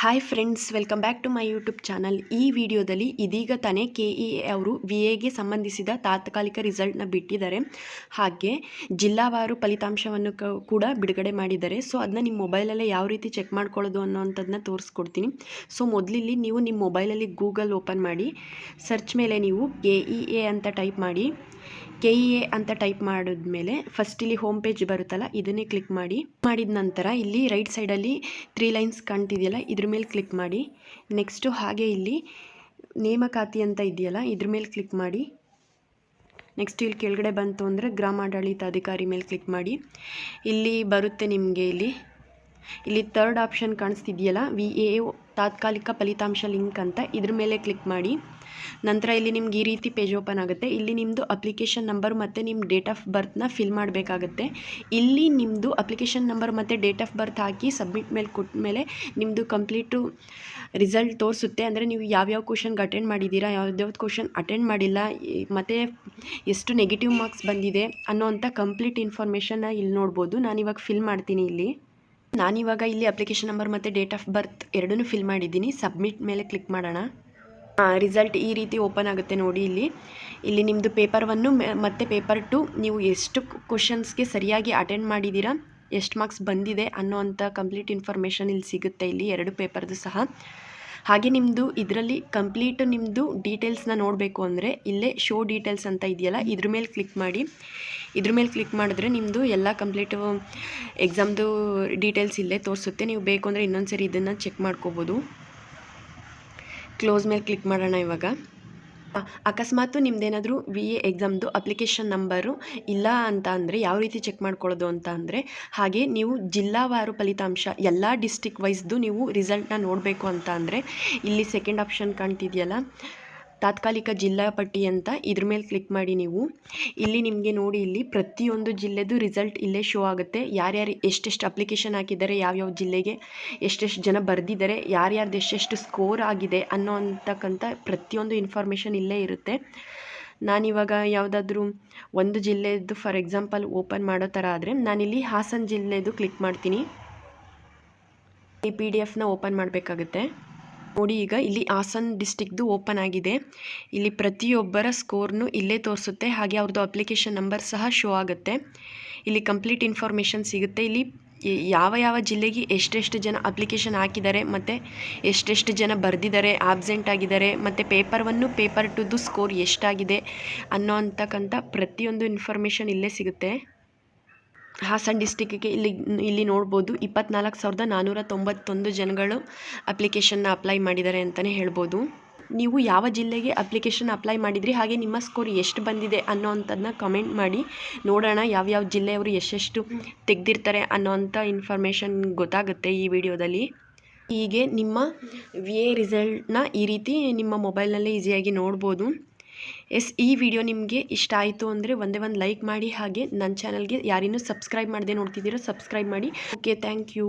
Hi friends, welcome back to my YouTube channel. ಈ ವಿಡಿಯೋದಲ್ಲಿ ಇದೀಗ ತಾನೇ KEA ಅವರು VAಗೆ ಸಂಬಂಧಿಸಿದ ತಾತ್ಕಾಲಿಕ ರಿಸಲ್ಟ್ನ ಬಿಟ್ಟಿದ್ದಾರೆ. ಹಾಗೆ ಜಿಲ್ಲಾವಾರು ಫಲಿತಾಂಶವನ್ನು ಕೂಡ ಬಿಡುಗಡೆ ಮಾಡಿದ್ದಾರೆ. ಸೊ ಅದನ್ನ ನಿಮ್ಮ ಮೊಬೈಲಲ್ಲೇ ಯಾವ ರೀತಿ ಚೆಕ್ ಮಾಡ್ಕೊಳ್ಳೋದು ಅನ್ನೋವಂಥದ್ದನ್ನ ತೋರಿಸ್ಕೊಡ್ತೀನಿ. ಸೊ ಮೊದಲಿಲ್ಲಿ ನೀವು ನಿಮ್ಮ ಮೊಬೈಲಲ್ಲಿ ಗೂಗಲ್ ಓಪನ್ ಮಾಡಿ, ಸರ್ಚ್ ಮೇಲೆ ನೀವು KEA ಅಂತ ಟೈಪ್ ಮಾಡಿ. KEA ಅಂತ ಟೈಪ್ ಮಾಡಿದ್ಮೇಲೆ ಫಸ್ಟ್ ಇಲ್ಲಿ ಹೋಮ್ ಪೇಜ್ ಬರುತ್ತಲ್ಲ, ಇದನ್ನೇ ಕ್ಲಿಕ್ ಮಾಡಿ. ಮಾಡಿದ ನಂತರ ಇಲ್ಲಿ ರೈಟ್ ಸೈಡಲ್ಲಿ 3 ಲೈನ್ಸ್ ಕಾಣ್ತಿದೆಯಲ್ಲ, ಇದ್ರ ಮೇಲೆ ಕ್ಲಿಕ್ ಮಾಡಿ. ನೆಕ್ಸ್ಟು ಹಾಗೆ ಇಲ್ಲಿ ನೇಮಕಾತಿ ಅಂತ ಇದೆಯಲ್ಲ, ಇದ್ರ ಮೇಲೆ ಕ್ಲಿಕ್ ಮಾಡಿ. ನೆಕ್ಸ್ಟ್ ಇಲ್ಲಿ ಕೆಳಗಡೆ ಬಂತು ಅಂದರೆ ಗ್ರಾಮಾಡಳಿತಾಧಿಕಾರಿ ಮೇಲೆ ಕ್ಲಿಕ್ ಮಾಡಿ. ಇಲ್ಲಿ ಬರುತ್ತೆ ನಿಮಗೆ ಇಲ್ಲಿ ಥರ್ಡ್ ಆಪ್ಷನ್ ಕಾಣಿಸ್ತಿದೆಯಲ್ಲ, VA ತಾತ್ಕಾಲಿಕ ಫಲಿತಾಂಶ ಲಿಂಕ್ ಅಂತ, ಇದ್ರ ಮೇಲೆ ಕ್ಲಿಕ್ ಮಾಡಿ. ನಂತರ ಇಲ್ಲಿ ನಿಮ್ಗೆ ಈ ರೀತಿ ಪೇಜ್ ಓಪನ್ ಆಗುತ್ತೆ. ಇಲ್ಲಿ ನಿಮ್ಮದು ಅಪ್ಲಿಕೇಶನ್ ನಂಬರ್ ಮತ್ತು ನಿಮ್ಮ ಡೇಟ್ ಆಫ್ ಬರ್ತ್ನ ಫಿಲ್ ಮಾಡಬೇಕಾಗುತ್ತೆ. ಇಲ್ಲಿ ನಿಮ್ಮದು ಅಪ್ಲಿಕೇಶನ್ ನಂಬರ್ ಮತ್ತು date of birth hockey submit ಮೇಲೆ ಕೊಟ್ಟ ಮೇಲೆ ನಿಮ್ಮದು ಕಂಪ್ಲೀಟು ರಿಸಲ್ಟ್ ತೋರಿಸುತ್ತೆ. ಅಂದರೆ ನೀವು ಯಾವ್ಯಾವ ಕ್ವಶನ್ಗೆ ಅಟೆಂಡ್ ಮಾಡಿದ್ದೀರಾ, ಯಾವ್ದಾವ್ದು ಕ್ವಶನ್ ಅಟೆಂಡ್ ಮಾಡಿಲ್ಲ, ಮತ್ತು ಎಷ್ಟು ನೆಗೆಟಿವ್ ಮಾರ್ಕ್ಸ್ ಬಂದಿದೆ ಅನ್ನೋವಂಥ ಕಂಪ್ಲೀಟ್ ಇನ್ಫಾರ್ಮೇಷನ್ನ ಇಲ್ಲಿ ನೋಡ್ಬೋದು. ನಾನಿವಾಗ ಫಿಲ್ ಮಾಡ್ತೀನಿ. ನಾನಿವಾಗ ಇಲ್ಲಿ ಅಪ್ಲಿಕೇಶನ್ ನಂಬರ್ ಮತ್ತು ಡೇಟ್ ಆಫ್ ಬರ್ತ್ ಎರಡನ್ನೂ ಫಿಲ್ ಮಾಡಿದ್ದೀನಿ. ಸಬ್ಮಿಟ್ ಮೇಲೆ ಕ್ಲಿಕ್ ಮಾಡೋಣ. ರಿಸಲ್ಟ್ ಈ ರೀತಿ ಓಪನ್ ಆಗುತ್ತೆ ನೋಡಿ. ಇಲ್ಲಿ ನಿಮ್ಮದು ಪೇಪರ್ 1 ಮತ್ತು ಪೇಪರ್ 2 ನೀವು ಎಷ್ಟು ಕ್ವಶನ್ಸ್ಗೆ ಸರಿಯಾಗಿ ಅಟೆಂಡ್ ಮಾಡಿದ್ದೀರಾ, ಎಷ್ಟು ಮಾರ್ಕ್ಸ್ ಬಂದಿದೆ ಅನ್ನೋವಂಥ ಕಂಪ್ಲೀಟ್ ಇನ್ಫಾರ್ಮೇಷನ್ ಇಲ್ಲಿ ಸಿಗುತ್ತೆ. ಇಲ್ಲಿ 2 ಪೇಪರ್ದು ಸಹ. ಹಾಗೆ ನಿಮ್ಮದು ಇದರಲ್ಲಿ ಕಂಪ್ಲೀಟ್ ನಿಮ್ಮದು ಡೀಟೇಲ್ಸ್ನ ನೋಡಬೇಕು ಅಂದರೆ ಇಲ್ಲೇ ಶೋ ಡೀಟೇಲ್ಸ್ ಅಂತ ಇದೆಯಲ್ಲ, ಇದ್ರ ಮೇಲೆ ಕ್ಲಿಕ್ ಮಾಡಿ. ಇದ್ರ ಮೇಲೆ ಕ್ಲಿಕ್ ಮಾಡಿದ್ರೆ ನಿಮ್ಮದು ಎಲ್ಲ ಕಂಪ್ಲೀಟು ಎಕ್ಸಾಮ್ದು ಡೀಟೇಲ್ಸ್ ಇಲ್ಲೇ ತೋರಿಸುತ್ತೆ. ನೀವು ಬೇಕು ಅಂದರೆ ಇನ್ನೊಂದು ಸರಿ ಇದನ್ನು ಚೆಕ್ ಮಾಡ್ಕೋಬೋದು. ಕ್ಲೋಸ್ ಮೇಲೆ ಕ್ಲಿಕ್ ಮಾಡೋಣ. ಇವಾಗ ಅಕಸ್ಮಾತ್ ನಿಮ್ಮದೇನಾದರೂ VA ಎಕ್ಸಾಮ್ದು ಅಪ್ಲಿಕೇಶನ್ ನಂಬರು ಇಲ್ಲ ಅಂತ ಅಂದರೆ ಯಾವ ರೀತಿ ಚೆಕ್ ಮಾಡ್ಕೊಳ್ಳೋದು ಅಂತ ಅಂದರೆ, ಹಾಗೆ ನೀವು ಜಿಲ್ಲಾವಾರು ಫಲಿತಾಂಶ ಎಲ್ಲ ಡಿಸ್ಟಿಕ್ ವೈಸ್ದು ನೀವು ರಿಸಲ್ಟ್ನ ನೋಡಬೇಕು ಅಂತ ಅಂದರೆ ಇಲ್ಲಿ ಸೆಕೆಂಡ್ ಆಪ್ಷನ್ ಕಾಣ್ತಿದೆಯಲ್ಲ, ತಾತ್ಕಾಲಿಕ ಜಿಲ್ಲಾ ಪಟ್ಟಿ ಅಂತ, ಇದ್ರ ಮೇಲೆ ಕ್ಲಿಕ್ ಮಾಡಿ. ನೀವು ಇಲ್ಲಿ ನಿಮಗೆ ನೋಡಿ, ಇಲ್ಲಿ ಪ್ರತಿಯೊಂದು ಜಿಲ್ಲೆದು ರಿಸಲ್ಟ್ ಇಲ್ಲೇ ಶೋ ಆಗುತ್ತೆ. ಯಾರ್ಯಾರು ಎಷ್ಟೆಷ್ಟು ಅಪ್ಲಿಕೇಶನ್ ಹಾಕಿದ್ದಾರೆ, ಯಾವ್ಯಾವ ಜಿಲ್ಲೆಗೆ ಎಷ್ಟೆಷ್ಟು ಜನ ಬರೆದಿದ್ದಾರೆ, ಯಾರ್ಯಾರ್ದು ಎಷ್ಟೆಷ್ಟು ಸ್ಕೋರ್ ಆಗಿದೆ ಅನ್ನೋ ಅಂತಕ್ಕಂಥ ಪ್ರತಿಯೊಂದು ಇನ್ಫಾರ್ಮೇಷನ್ ಇಲ್ಲೇ ಇರುತ್ತೆ. ನಾನಿವಾಗ ಯಾವುದಾದ್ರೂ ಒಂದು ಜಿಲ್ಲೆದು ಫಾರ್ ಎಕ್ಸಾಂಪಲ್ ಓಪನ್ ಮಾಡೋ ಥರ ಆದರೆ ನಾನಿಲ್ಲಿ ಹಾಸನ ಜಿಲ್ಲೆದು ಕ್ಲಿಕ್ ಮಾಡ್ತೀನಿ. ಈ PDF ಓಪನ್ ಮಾಡಬೇಕಾಗುತ್ತೆ ನೋಡಿ. ಈಗ ಇಲ್ಲಿ ಹಾಸನ್ ಡಿಸ್ಟಿಕ್ದು ಓಪನ್ ಆಗಿದೆ. ಇಲ್ಲಿ ಪ್ರತಿಯೊಬ್ಬರ ಸ್ಕೋರ್ನು ಇಲ್ಲೇ ತೋರಿಸುತ್ತೆ. ಹಾಗೆ ಅವ್ರದ್ದು ಅಪ್ಲಿಕೇಶನ್ ನಂಬರ್ ಸಹ ಶೋ ಆಗುತ್ತೆ. ಇಲ್ಲಿ ಕಂಪ್ಲೀಟ್ ಇನ್ಫಾರ್ಮೇಷನ್ ಸಿಗುತ್ತೆ. ಇಲ್ಲಿ ಯಾವ ಜಿಲ್ಲೆಗೆ ಎಷ್ಟೆಷ್ಟು ಜನ ಅಪ್ಲಿಕೇಶನ್ ಹಾಕಿದ್ದಾರೆ, ಮತ್ತು ಎಷ್ಟೆಷ್ಟು ಜನ ಬರೆದಿದ್ದಾರೆ, ಆಬ್ಸೆಂಟ್ ಆಗಿದ್ದಾರೆ, ಮತ್ತು ಪೇಪರ್ 1 ಪೇಪರ್ 2ದು ಸ್ಕೋರ್ ಎಷ್ಟಾಗಿದೆ ಅನ್ನೋ ಅಂತಕ್ಕಂಥ ಪ್ರತಿಯೊಂದು ಇನ್ಫಾರ್ಮೇಷನ್ ಇಲ್ಲೇ ಸಿಗುತ್ತೆ. ಹಾಸನ ಡಿಸ್ಟಿಕ್ಕಿಗೆ ಇಲ್ಲಿ ನೋಡ್ಬೋದು 24,491 ಜನಗಳು ಅಪ್ಲಿಕೇಶನ್ನ ಅಪ್ಲೈ ಮಾಡಿದ್ದಾರೆ ಅಂತಲೇ ಹೇಳ್ಬೋದು. ನೀವು ಯಾವ ಜಿಲ್ಲೆಗೆ ಅಪ್ಲಿಕೇಶನ್ ಅಪ್ಲೈ ಮಾಡಿದ್ರಿ, ಹಾಗೆ ನಿಮ್ಮ ಸ್ಕೋರ್ ಎಷ್ಟು ಬಂದಿದೆ ಅನ್ನೋವಂಥದ್ದನ್ನ ಕಮೆಂಟ್ ಮಾಡಿ ನೋಡೋಣ. ಯಾವ್ಯಾವ ಜಿಲ್ಲೆಯವರು ಎಷ್ಟೆಷ್ಟು ತೆಗೆದಿರ್ತಾರೆ ಅನ್ನೋವಂಥ ಇನ್ಫಾರ್ಮೇಷನ್ ಗೊತ್ತಾಗುತ್ತೆ ಈ ವಿಡಿಯೋದಲ್ಲಿ. ಹೀಗೆ ನಿಮ್ಮ VA ರಿಸಲ್ಟ್ನ ಈ ರೀತಿ ನಿಮ್ಮ ಮೊಬೈಲ್ನಲ್ಲೇ ಈಸಿಯಾಗಿ ನೋಡ್ಬೋದು. ಈ ವಿಡಿಯೋ ನಿಮಗೆ ಇಷ್ಟ ಆಯಿತು ಅಂದರೆ ಒಂದೇ ಒಂದು ಲೈಕ್ ಮಾಡಿ. ಹಾಗೆ ನನ್ನ ಚಾನಲ್ಗೆ ಯಾರಿನ್ನೂ ಸಬ್ಸ್ಕ್ರೈಬ್ ಮಾಡದೆ ನೋಡ್ತಿದ್ದೀರೋ ಸಬ್ಸ್ಕ್ರೈಬ್ ಮಾಡಿ. Okay, thank you.